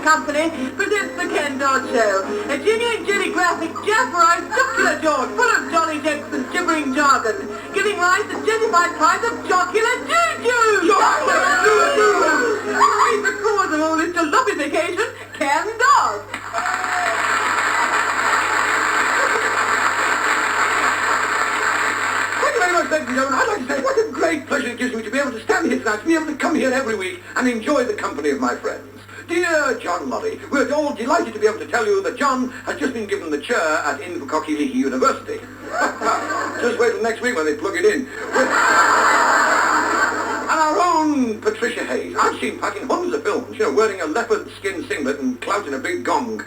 Company presents the Ken Dodd Show, a genuine jelly graphic, jazz-rise, jocular George, full of jolly jokes and gibbering jargon, giving rise to gentrified kinds of jocular juju! Jocular juju! He's the cause of all this jaloppification, Ken Dodd! Ladies and gentlemen, I'd like to say what a great pleasure it gives me to be able to stand here tonight, to be able to come here every week and enjoy the company of my friends. Dear John Laurie, we're all delighted to be able to tell you that John has just been given the chair at Invercocky University. Just wait till next week when they plug it in. And our own Patricia Hayes. I've seen Pat in hundreds of films, wearing a leopard skin singlet and clouting a big gong.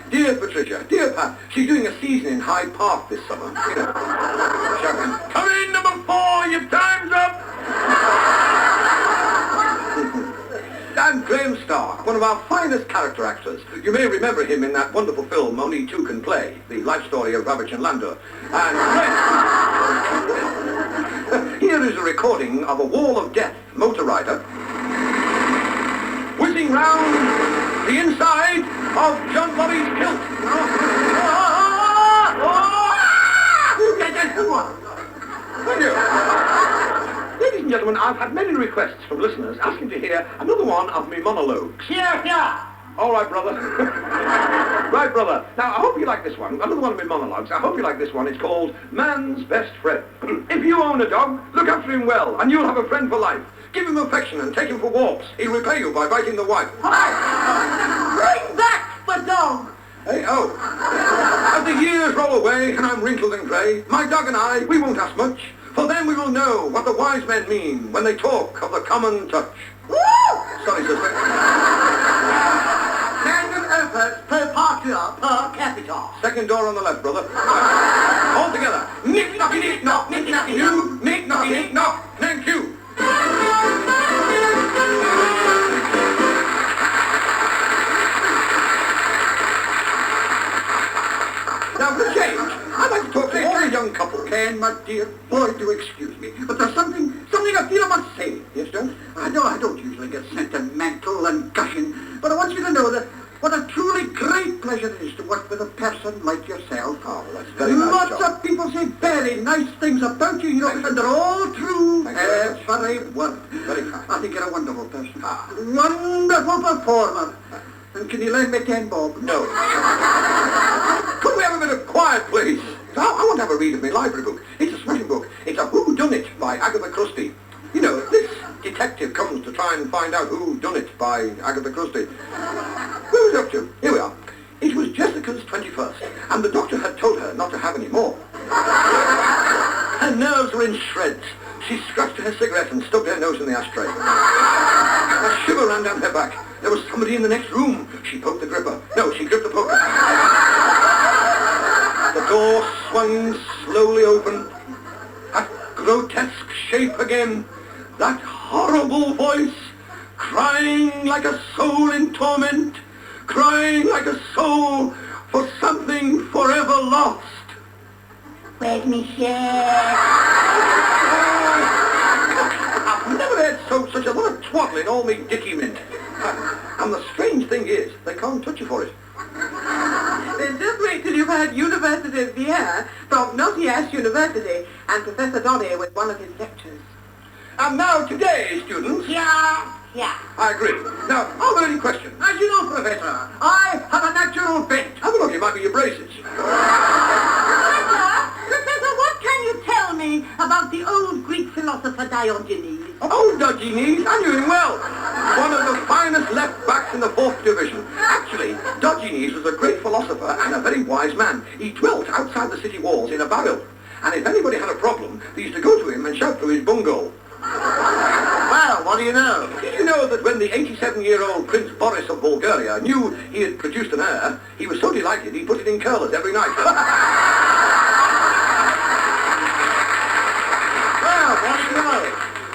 Dear Patricia, dear Pat, she's doing a season in Hyde Park this summer. Shouting, "Come in, number 4, your time's up!" And Graham Stark, one of our finest character actors. You may remember him in that wonderful film, Only Two Can Play, the life story of Rabbit and Lando. And here is a recording of a Wall of Death motor rider whizzing round the inside of John Laurie's kilt. Thank you. Ladies and gentlemen, I've had many requests from listeners asking to hear another one of me monologues. Yeah. All right, brother. Right, brother. Now, I hope you like this one. Another one of my monologues. I hope you like this one. It's called Man's Best Friend. If you own a dog, look after him well, and you'll have a friend for life. Give him affection and take him for walks. He'll repay you by biting the wife. Bring back the dog! Hey, oh. As the years roll away and I'm wrinkled and grey, my dog and I, we won't ask much, for then we will know what the wise men mean when they talk of the common touch. Woo! Sorry, sister. Standard efforts per partner per capita. Second door on the left, brother. All together. Nick knocky nick knock, nick knocky you, nick knocky nick knock, thank you. Now, for change, I'd like to talk to a young couple. Ken, my dear boy, do excuse me, but there's something I feel I must say. Yes, don't? I don't usually get sentimental and gushing, but I want you to know that what a truly great pleasure it is to work with a person like yourself. Oh, well, that's very nice. Lots of people say very nice things about you, and they're all true. Every word. Very kind. I think you're a wonderful person. Wonderful performer. And can you lend me 10 bob? No. Could we have a bit of quiet, please? I want to have a read of my library book. It's a smashing book. It's a Who Done It by Agatha Christie. This detective comes to try and find out who done it by Agatha Christie. Where was it up to? Here we are. It was Jessica's 21st, and the doctor had told her not to have any more. Her nerves were in shreds. She scratched her cigarette and stubbed her nose in the ashtray. A shiver ran down her back. There was somebody in the next room. She poked the gripper. No, she gripped the poker. The door swung slowly open. That grotesque shape again. That horrible voice, crying like a soul in torment, crying like a soul for something forever lost. Where's me share? I've never heard such a lot of twaddle in all me dicky mint. And the strange thing is, they can't touch you for it. Then just wait till you've heard University of Vienna from Naughty-Ass University and Professor Dodd with one of his lectures. And now today, students... Yeah. I agree. Now, are there any questions? As you know, Professor, I have a natural bent. Have a look, it might be your braces. Professor, what can you tell me about the old Greek philosopher Diogenes? Oh, Diogenes, I knew him well. One of the finest left backs in the 4th division. Actually, Diogenes was a great philosopher and a very wise man. He dwelt outside the city walls in a barrel. And if anybody had a problem, they used to go to him and shout through his bunghole. Well, what do you know? Did you know that when the 87-year-old Prince Boris of Bulgaria knew he had produced an heir, he was so delighted he put it in curlers every night? Well, what do you know?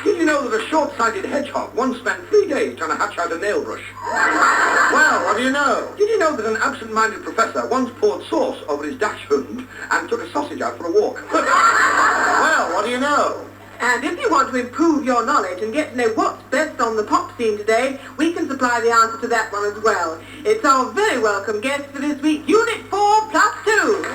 Did you know that a short-sighted hedgehog once spent 3 days trying to hatch out a nail brush? Well, what do you know? Did you know that an absent-minded professor once poured sauce over his dash hund and took a sausage out for a walk? Well, what do you know? And if you want to improve your knowledge and get to know what's best on the pop scene today, we can supply the answer to that one as well. It's our very welcome guest for this week, Unit 4 plus 2.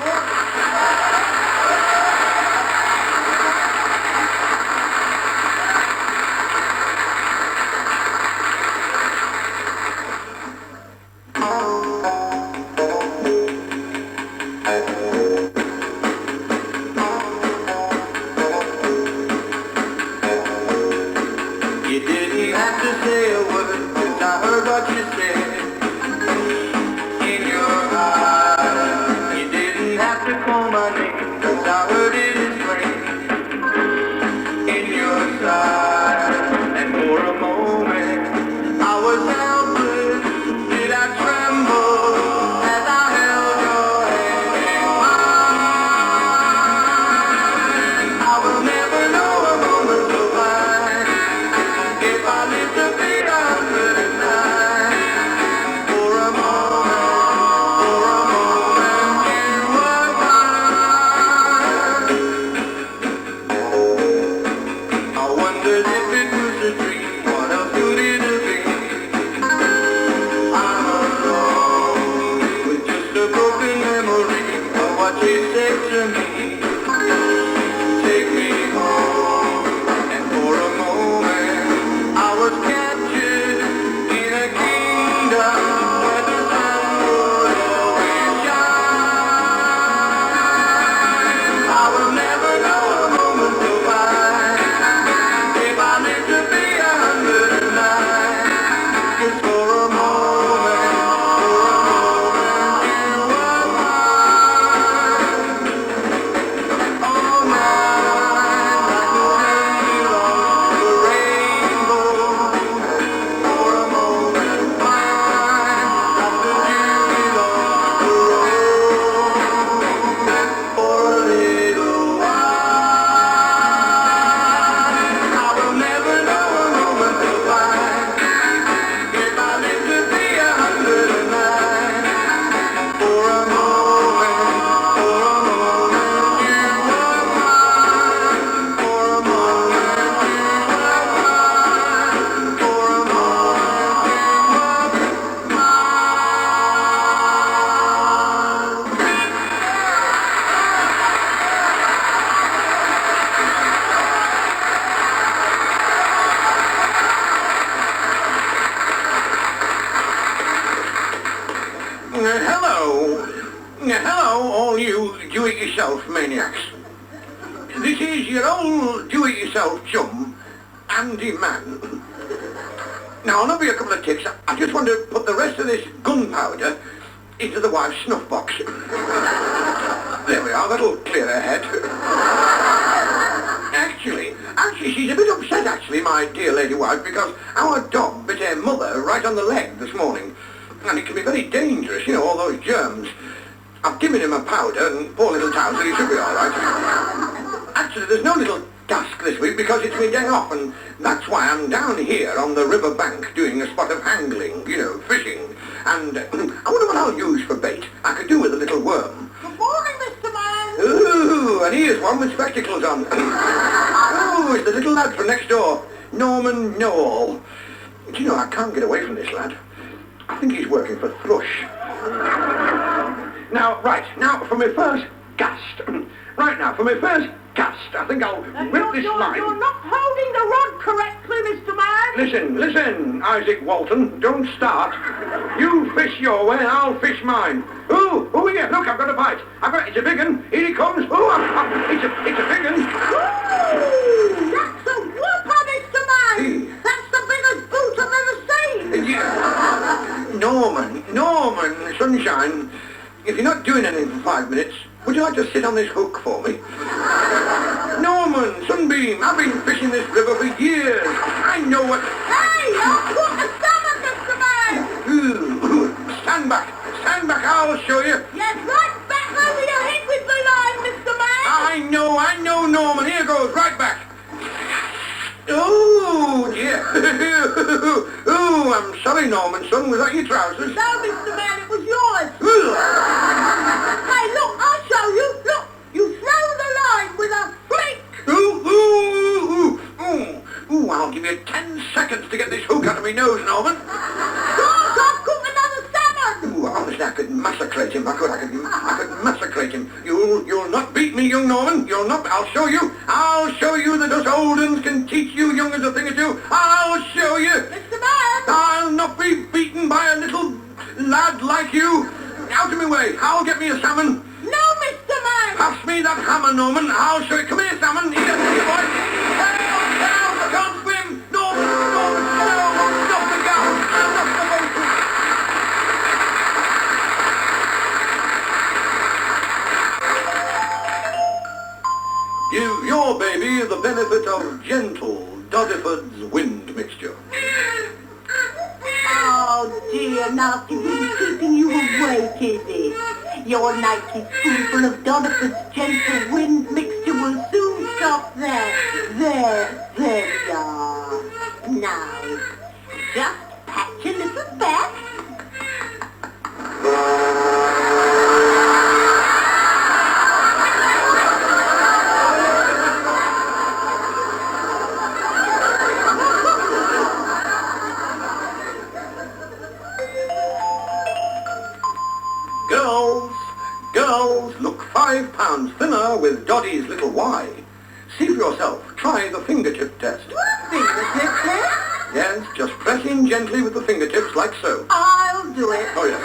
You didn't have to say a word, 'cause I heard what you said in your eyes. You didn't have to call my name, 'cause I heard it as plain in your sight. And for a moment I was helpless. Did I tremble as I held your hand in mine? I will never know a moment so fine. If I live to be 109, for a moment you were mine. I wondered if it was a dream, what else could it have been? I'm alone, with just a broken memory of what you said to me. Take me home, and for a moment I was captured in a kingdom where the sun would always shine. I will never know a moment so fine. If I live to be 109, 'cause for a moment you were mine. All night like the belongs to a rainbow. For a moment mine, like the dew belongs to a rose. For a little while, I will never know a moment so fine. If I live to be 109, for a moment you were mine. For a moment you were mine. For a moment you were Hello, all you do-it-yourself maniacs. This is your old do-it-yourself chum, Andy Mann. Now, I'll offer you a couple of tips. I just want to put the rest of this gunpowder into the wife's snuff box. There we are, that'll clear her head. Actually, she's a bit upset, my dear lady wife, because our dog bit her mother right on the leg this morning. And it can be very dangerous, all those germs. I've given him a powder and 4 little towels, so he should be all right. Actually, there's no little task this week because it's my day off, and that's why I'm down here on the river bank doing a spot of angling, fishing. And I wonder what I'll use for bait. I could do with a little worm. Good morning, Mr. Man. Ooh, and here's one with spectacles on. Oh, it's the little lad from next door, Norman Noel. Do you know, I can't get away from this lad. I think he's working for Thrush. Now for my first cast. I think I'll rip this line. You're not holding the rod correctly, Mr. Man. Listen, Isaac Walton, don't start. You fish your way, I'll fish mine. Ooh, yeah, look, I've got a bite. It's a big un. Here he comes. Ooh, it's a big un. Ooh, that's a whopper, Mr. Man. That's the biggest boot I've ever seen. Yeah. Norman, sunshine, if you're not doing anything for 5 minutes, would you like to sit on this hook for me? Norman, Sunbeam, I've been fishing this river for years. I know what... Hey, I'll put the stomach, Mr. Man. Ooh, stand back, I'll show you. Yes, right back over your head with the line, Mr. Man. I know, Norman. Here goes, right back. Oh, dear. Ooh, I'm sorry, Norman, son. Was that your trousers? No, Mr. Man, it was yours. Hey, look, I'll show you. Look, you throw the line with a flick. Ooh. minutes to get this hook out of my nose, Norman. George, I've cooked another salmon! Ooh, honestly, I could massacrate him. I could massacrate him. You'll not beat me, young Norman. You'll not. I'll show you. I'll show you that us old uns can teach you young uns a thing or two. I'll show you. Mr. Man! I'll not be beaten by a little lad like you. Out of my way. I'll get me a salmon. No, Mr. Man! Pass me that hammer, Norman. I'll show you. Come here, salmon. Here, boy. Help! I can't swim. Norman, help! Stop the gas. Stop the motor. Give your baby the benefit of gentle Dodiford's wind mixture. Oh dear, nasty wind keeping you awake, is it? Your nightly spoonful of Doniphan's gentle wind mixture will soon stop there. There we are. Now, just pat your little back. Girls, look 5 pounds thinner with Doddy's little Y. See for yourself. Try the fingertip test. Fingertip test? Yes, just press in gently with the fingertips like so. I'll do it. Oh, yes.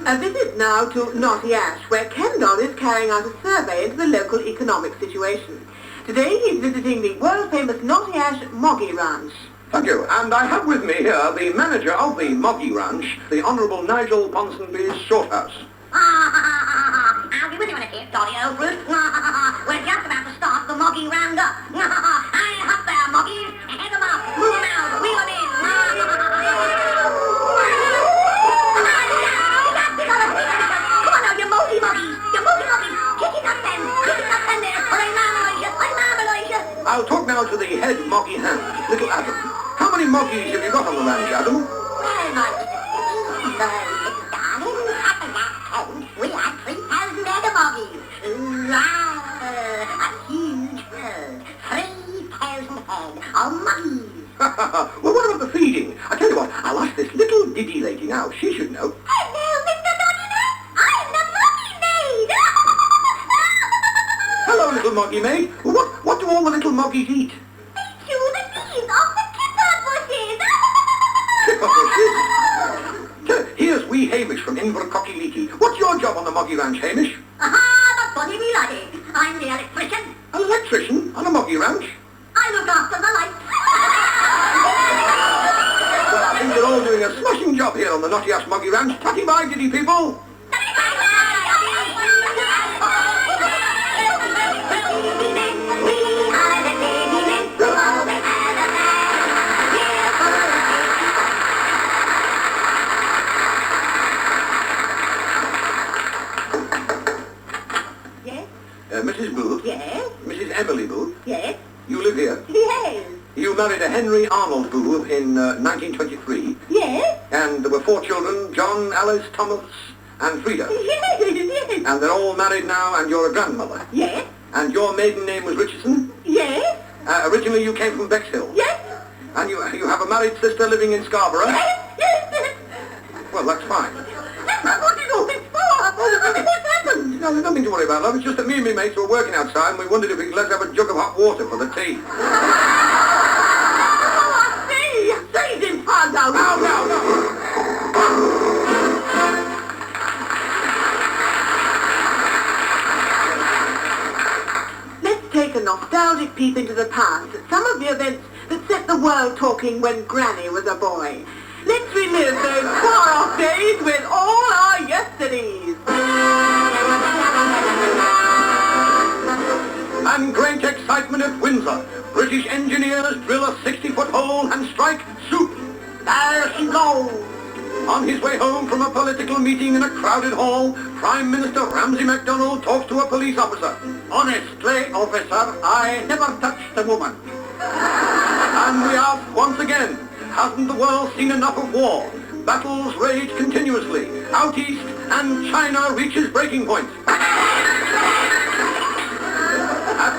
A visit now to Naughty Ash, where Ken Dodd is carrying out a survey into the local economic situation. Today he's visiting the world-famous Naughty Ash Moggy Ranch. Thank you. And I have with me here the manager of the Moggy Ranch, the Honourable Nigel Ponsonby's Shorthouse. I'll be with you in a tick, Dotty, old Ruth. We're just about to start the Moggy Roundup. Hey, up there, Moggies. Head them up. Move them out. Wheel them in. Come on now, you multi Moggies. You multi Moggies. Kick it up then. Kick it up then there. I'm marmalade. I'll talk now to the head Moggy hand, little Adam. How many Moggies have you got on the ranch, Adam? We had 3,000 head of Moggies. A huge herd. 3,000 head of Moggies. Well, what about the feeding? I tell you what, I'll ask this little diddy lady now. She should know. Hello, Mr. Dodginess. I'm the Moggy maid. Hello, little Moggy maid. What do all the little Moggies eat? They chew the leaves off the kipper bushes. Kipper bushes? Here's wee Hamish from Invercocky. What's your job on the Moggy Ranch, Hamish? Aha, the funny me laddie. I'm the electrician. An electrician on a Moggy Ranch? I look after the lights. Well, I think you're all doing a smashing job here on the Naughty Ash Moggy Ranch. Tatty bye, diddy people. Mrs. Booth? Yes? Mrs. Emily Booth? Yes? You live here? Yes? You married a Henry Arnold Booth in 1923? Yes? And there were 4 children, John, Alice, Thomas, and Frida? Yes, yes. And they're all married now, and you're a grandmother? Yes? And your maiden name was Richardson? Yes? Originally you came from Bexhill? Yes? And you have a married sister living in Scarborough? Yes? Yes? Well, that's fine. What is all this for? What happened? No, there's nothing to worry about, love. It's just that me and my mates were working outside and we wondered if we could let us have a jug of hot water for the tea. Oh, I see. Save him, Pardo. No. Let's take a nostalgic peep into the past at some of the events that set the world talking when Granny was a boy. Let's relive those far-off days with all our yesterdays. And great excitement at Windsor. British engineers drill a 60-foot hole and strike soup. There he goes. On his way home from a political meeting in a crowded hall, Prime Minister Ramsay MacDonald talks to a police officer. Honestly, officer, I never touched a woman. And we ask once again, hasn't the world seen enough of war? Battles rage continuously. Out east, and China reaches breaking point.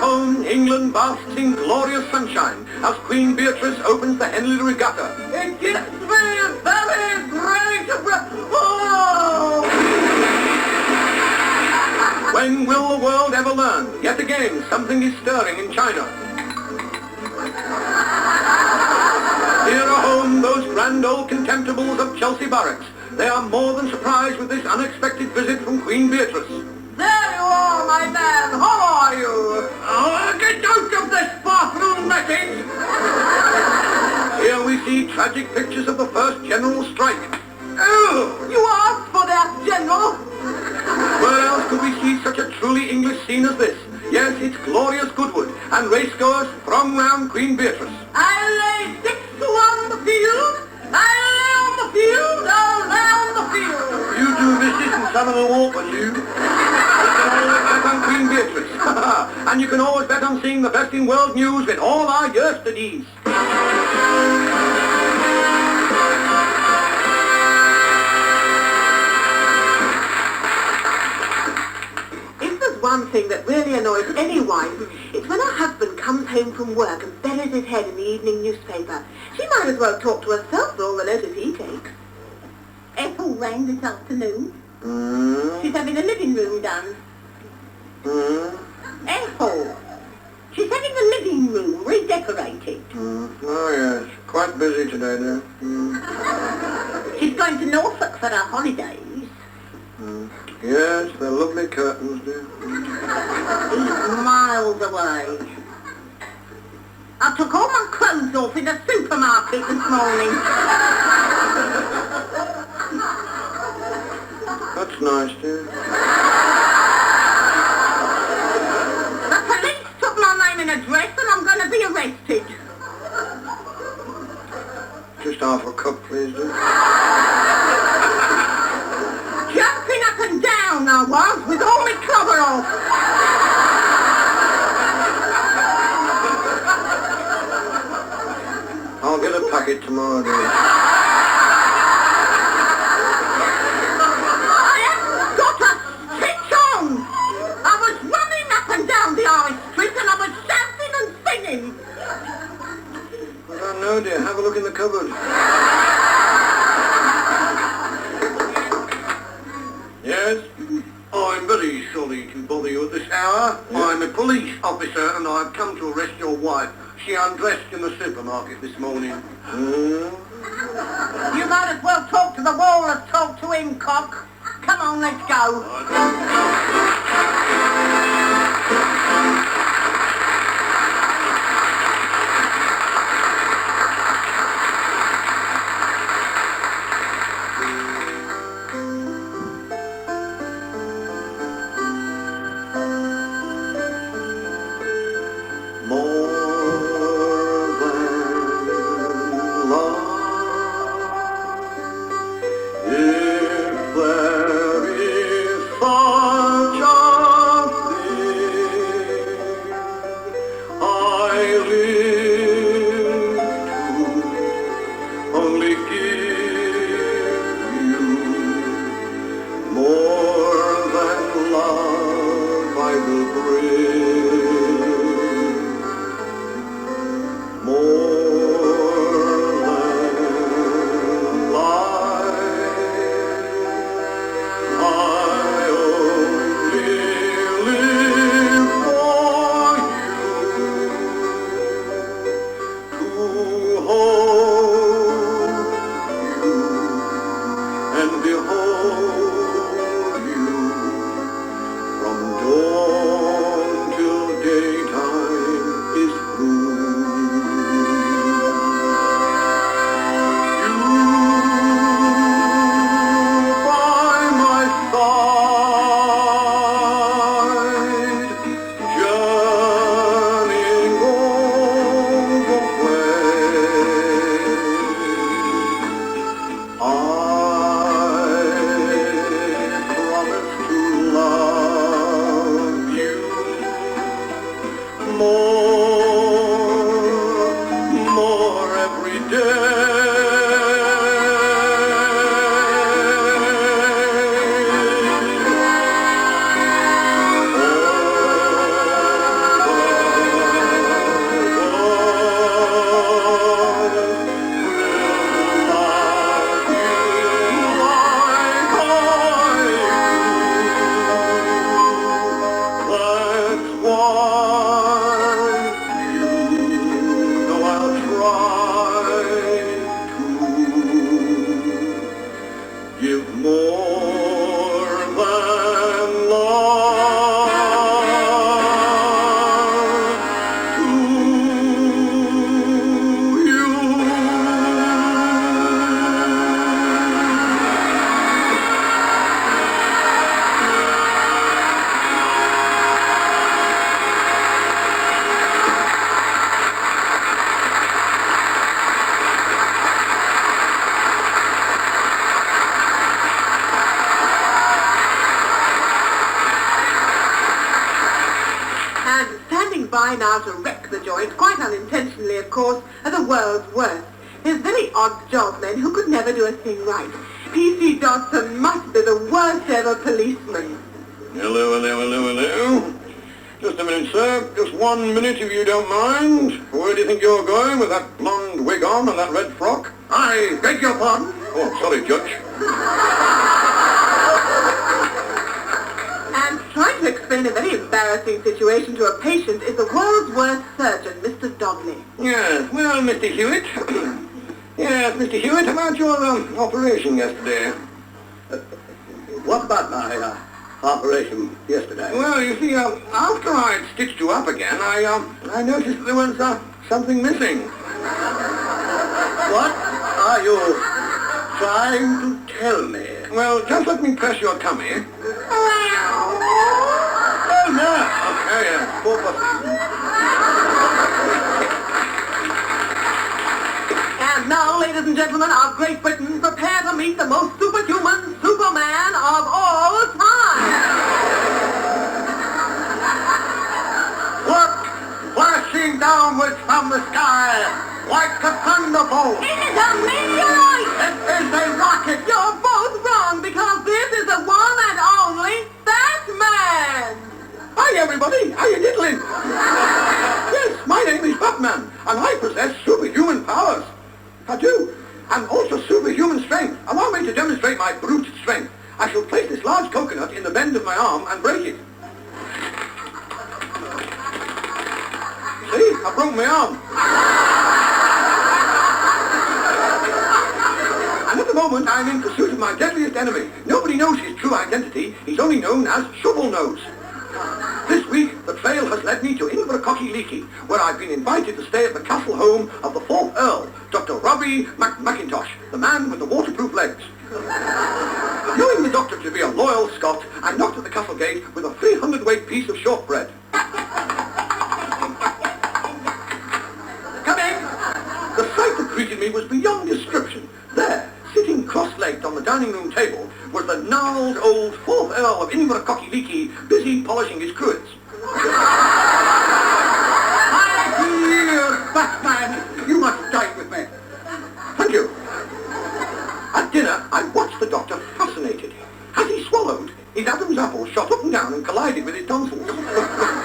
home, England basks in glorious sunshine as Queen Beatrice opens the Henley Regatta. It gives me very great oh! When will the world ever learn? Yet again, something is stirring in China. Here are home those grand old contemptibles of Chelsea Barracks. They are more than surprised with this unexpected visit from Queen Beatrice. There you are, my man. How are you? Oh, get out of this bathroom, message! Here we see tragic pictures of the first general strike. Oh, you asked for that, General. Where else could we see such a truly English scene as this? Yes, it's glorious Goodwood, and racegoers throng round Queen Beatrice. I lay 6 to 1 the field. I lay on the field. I'll lay on the field. You do missus and some of the walk with you. You can always bet on Queen Beatrice. And you can always bet on seeing the best in world news with all our yesterdays. One thing that really annoys any wife is when her husband comes home from work and buries his head in the evening newspaper. She might as well talk to herself for all the notice he takes. Ethel rang this afternoon. She's having the living room done. Ethel. She's having the living room redecorated. Oh, yes. Quite busy today, dear. She's going to Norfolk for her holidays. Yes, they're lovely curtains, dear. He's miles away. I took all my clothes off in the supermarket this morning. That's nice, dear. The police took my name and address and I'm going to be arrested. Just half a cup, please, dear. Jumping up and down I was with all my cover off. I'll get a packet tomorrow, dear. I haven't got a stitch on. I was running up and down the Irish street and I was shouting and singing. I don't know, dear. Have a look in the cupboard. Yes? I'm very sorry to bother you at this hour. Yeah. I'm a police officer and I've come to arrest your wife. She undressed in the supermarket this morning. You might as well talk to the wall as talk to him, cock. Come on, let's go. more than love to you. And standing by now to wreck the joint, quite unintentionally of course, are the world's worst. His very odd job men who could never do a thing right. P.C. Dodson must be the worst ever policeman. Hello, hello, hello, hello. Just a minute, sir. Just 1 minute, if you don't mind. Where do you think you're going with that blonde wig on and that red frock? I beg your pardon? Oh, sorry, Judge. And trying to explain a very embarrassing situation to a patient is the world's worst surgeon, Mr. Dodley. Yes, well, Mr. Hewitt. Yes, Mr. Hewitt, how about your operation yesterday? What about my operation yesterday? Well, you see, after I'd stitched you up again, I noticed there was something missing. What are you trying to tell me? Well, just let me press your tummy. Oh, no. Oh, yeah, poor puppy. And now, ladies and gentlemen of Great Britain, prepare to meet the most superhuman Superman of all time. Look, flashing downwards from the sky like a thunderbolt. It is a meteorite! It is a rocket. You're both wrong because this is the one and only Batman! Hi, everybody. How you diddling? Yes, my name is Batman, and I possess superhuman powers. I do. And also superhuman strength. Allow me to demonstrate my brute strength. I shall place this large coconut in the bend of my arm and break it. See? I broke my arm. And at the moment, I'm in pursuit of my deadliest enemy. Nobody knows his true identity. He's only known as Shovel Nose. This week, the trail has led me to Invercocky, where I've been invited to stay at the castle home of the 4th Earl, Dr. Robbie McIntosh, the man with the waterproof legs. Knowing the doctor to be a loyal Scot, I knocked at the castle gate with a 300-weight piece of shortbread. Come in! The sight that greeted me was beyond description. There, sitting cross-legged on the dining room table, was the gnarled old 4th Earl of Invercocky, busy polishing his cruets. My dear Batman, you must dine with me. Thank you. At dinner, I watched the doctor fascinated. As he swallowed, his Adam's apple shot up and down and collided with his tonsils.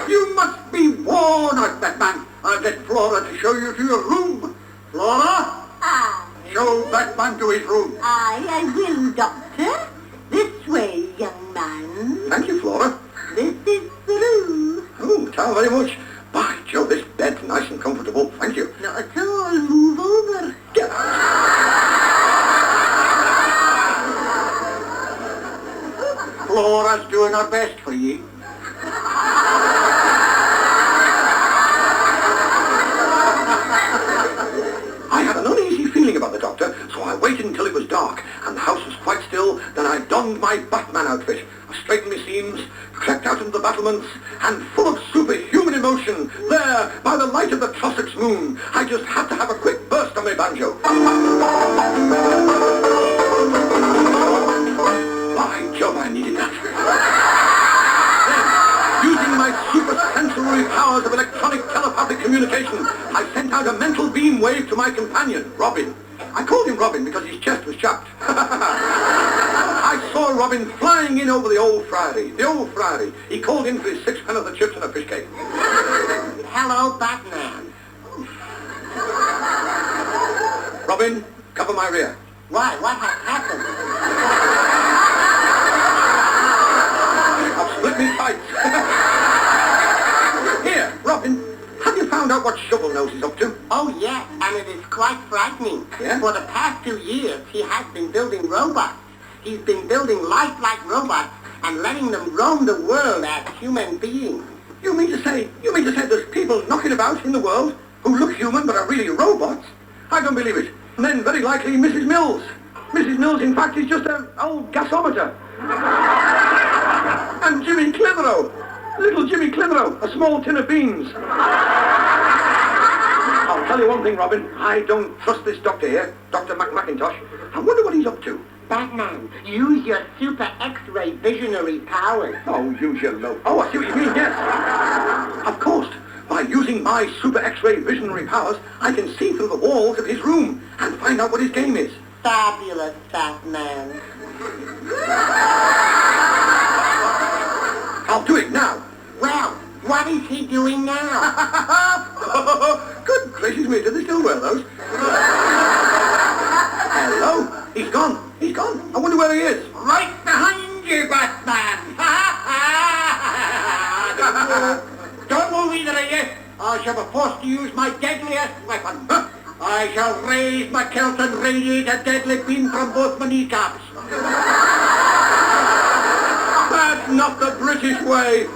You must be worn out, Batman. I'll get Flora to show you to your room. Flora, Ah, show Batman to his room. I will, Doctor. This way, young man. Thank you, Flora. This is the room. Oh, thank you very much. By Jove, this bed's nice and comfortable. Thank you. Not at all. Move over. Get out. Flora's doing her best for you. I had an uneasy feeling about the doctor, so I waited until it was dark and the house was quite still. Then I donned my Batman outfit. I straightened my seams, crept out into the battlements, and full of superhuman emotion, there, by the light of the Trossachs moon, I just had to have a quick burst on my banjo. By Jove, I needed that. Then, using my supersensory powers of electronic telepathic communication, I sent out a mental beam wave to my companion, Robin. I called him Robin because his chest was chapped. I saw Robin flying in over the old Friday. He called in for his 6 pence of the chips and a fish cake. Hello, Batman. Robin, cover my rear. Why? What has happened? I've split me tights. Here, Robin, have you found out what Shovel Nose is up to? Oh, yes, and it is quite frightening. Yeah? For the past 2 years, he has been building robots. He's been building lifelike robots and letting them roam the world as human beings. You mean to say there's people knocking about in the world who look human but are really robots? I don't believe it. And then very likely Mrs. Mills. Mrs. Mills, in fact, is just an old gasometer. And Jimmy Clitheroe. Little Jimmy Clitheroe, a small tin of beans. I'll tell you one thing, Robin. I don't trust this doctor here, Dr. McIntosh. I wonder what he's up to. Batman, use your super X-ray visionary powers. Oh, use your low. Oh, I see what you mean, yes. Of course. By using my super X-ray visionary powers, I can see through the walls of his room and find out what his game is. Fabulous, Batman. I'll do it now. Well, what is he doing now? Good gracious me, do they still wear those? Hello? He's gone. He's gone. I wonder where he is. Right behind you, Batman. Don't move either of you. I shall be forced to use my deadliest weapon. I shall raise my kilt and radiate a deadly beam from both my kneecaps. That's not the British way.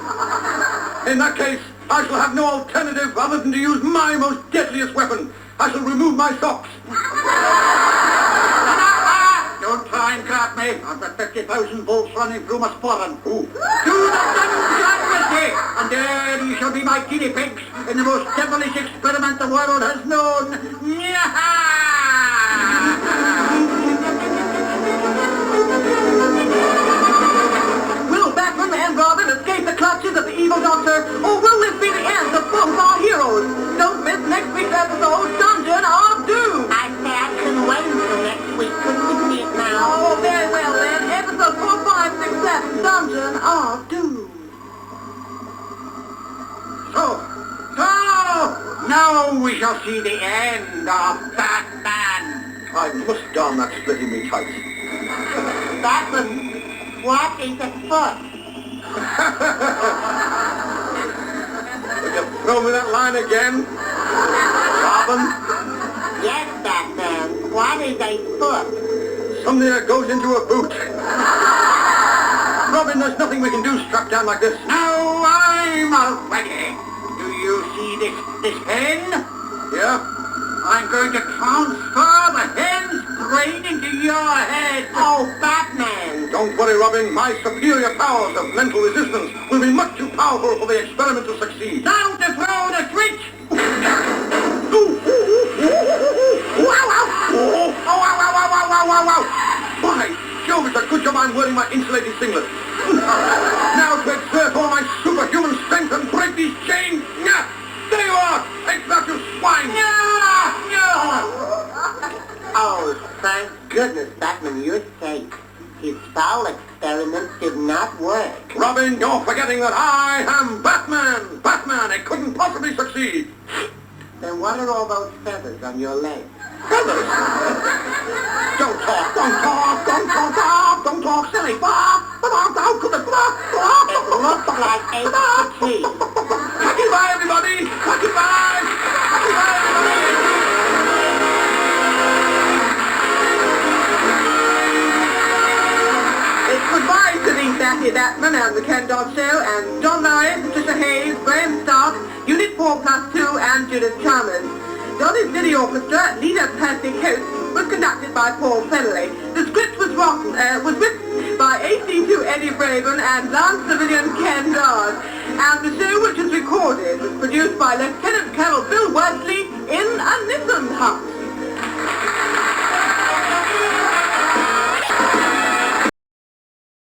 In that case, I shall have no alternative other than to use my most deadliest weapon. I shall remove my socks. Don't try and grab me. I've got 50,000 volts running through my sporran. Ooh. Do not stand with me, and there you shall be my guinea pigs in the most devilish experiment the world has known. Will Batman and Robin escape the clutches of the evil doctor, or will this be the end of both our heroes? Don't miss next week's episode, Dungeon of Doom! I say I couldn't wait until next week. Couldn't we see it now? Oh, very well then. Episode 4, 5, 6, 7, Dungeon of Doom. So, now we shall see the end of Batman. I must darn that splitting me tights. Batman, what is a foot? Will you throw me that line again? Robin? Yes, Batman, what is a foot? Something that goes into a boot. Robin, there's nothing we can do strapped down like this. Now I'm ready. Do you see this pen? Yeah? I'm going to transfer the hen's brain into your head. Oh, Batman! Don't worry, Robin. My superior powers of mental resistance will be much too powerful for the experiment to succeed. Now to throw the switch. By Jove, it's a good job I'm wearing my insulated singlet. Now to exert all my superhuman strength and break these chains. There you are! Take that, you swine! Oh, thank goodness, Batman, you're safe. His foul experiment did not work. Robin, you're forgetting that I am Batman! Batman, it couldn't possibly succeed! Then what are all those feathers on your legs? Feathers? Don't talk, don't talk, silly! How could it? It looks like H.T. Goodbye, everybody! Goodbye! Goodbye, everybody! It's goodbye to the Sassy Batman and the Ken Dodd Show, and John Laurie, Patricia Hayes, Graham Stark, Unit 4+2, and Judith Chalmers. Dolly's Diddy Orchestra, leader Patsy Coates, was conducted by Paul Fennelly. The script was written by AC2 Eddie Braben and Lance Civilian Ken Dodd.